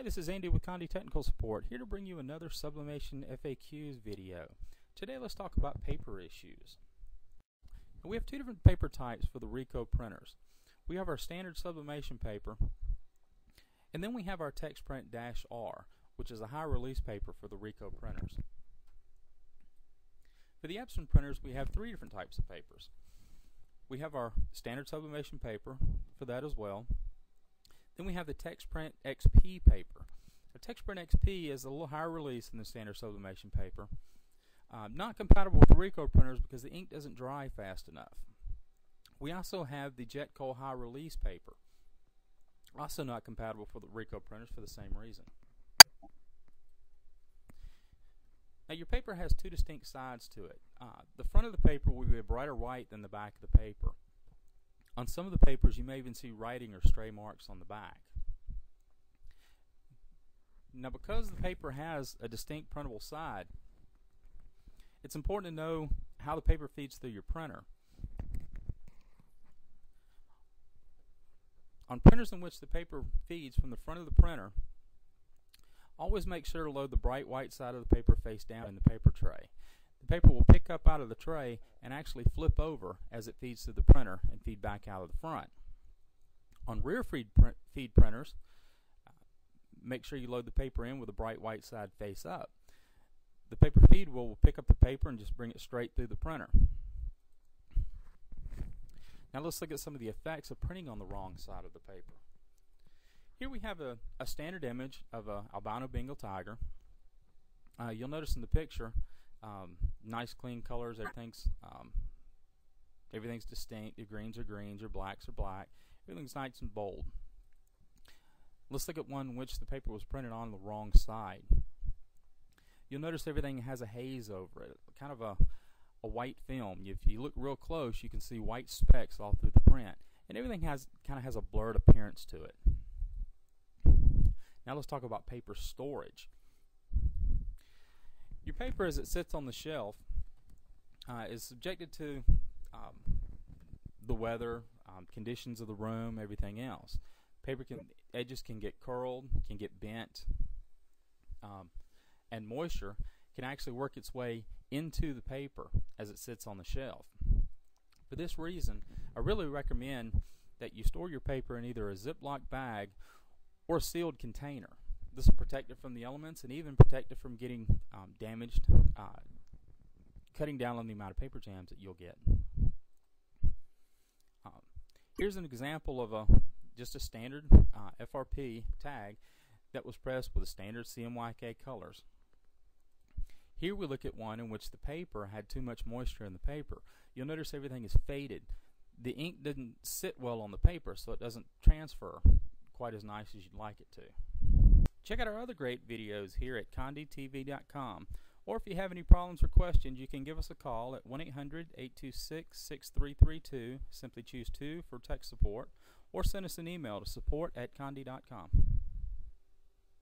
Hi, this is Andy with Condi Technical Support, here to bring you another Sublimation FAQs video. Today let's talk about paper issues. We have two different paper types for the Ricoh printers. We have our standard sublimation paper, and then we have our TexPrint-R, which is a high release paper for the Ricoh printers. For the Epson printers, we have three different types of papers. We have our standard sublimation paper for that as well. Then we have the TexPrint XP paper. The TexPrint XP is a little higher release than the standard sublimation paper. Not compatible with the Ricoh printers because the ink doesn't dry fast enough. We also have the Jetcoal high release paper. Also not compatible for the Ricoh printers for the same reason. Now your paper has two distinct sides to it. The front of the paper will be a brighter white than the back of the paper. On some of the papers you may even see writing or stray marks on the back. Now because the paper has a distinct printable side, it's important to know how the paper feeds through your printer. On printers in which the paper feeds from the front of the printer, always make sure to load the bright white side of the paper face down in the paper tray. The paper will pick up out of the tray and actually flip over as it feeds through the printer and feed back out of the front. On rear feed printers, make sure you load the paper in with the bright white side face up. The paper feed will pick up the paper and just bring it straight through the printer. Now let's look at some of the effects of printing on the wrong side of the paper. Here we have a standard image of an albino Bengal tiger. You'll notice in the picture nice clean colors, everything's distinct. Your greens are greens, your blacks are black. Everything's nice and bold. Let's look at one in which the paper was printed on the wrong side. You'll notice everything has a haze over it, kind of a white film. If you look real close, you can see white specks all through the print, and everything kind of has a blurred appearance to it. Now let's talk about paper storage. Your paper, as it sits on the shelf, is subjected to the weather, conditions of the room, everything else. Edges can get curled, can get bent, and moisture can actually work its way into the paper as it sits on the shelf. For this reason, I really recommend that you store your paper in either a Ziploc bag or a sealed container. This will protect it from the elements and even protect it from getting damaged, cutting down on the amount of paper jams that you'll get. Here's an example of just a standard FRP tag that was pressed with a standard CMYK colors. Here we look at one in which the paper had too much moisture in the paper. You'll notice everything is faded. The ink didn't sit well on the paper, so it doesn't transfer quite as nice as you'd like it to. Check out our other great videos here at CondiTV.com, or if you have any problems or questions, you can give us a call at 1-800-826-6332. Simply choose 2 for tech support, or send us an email to support@condi.com.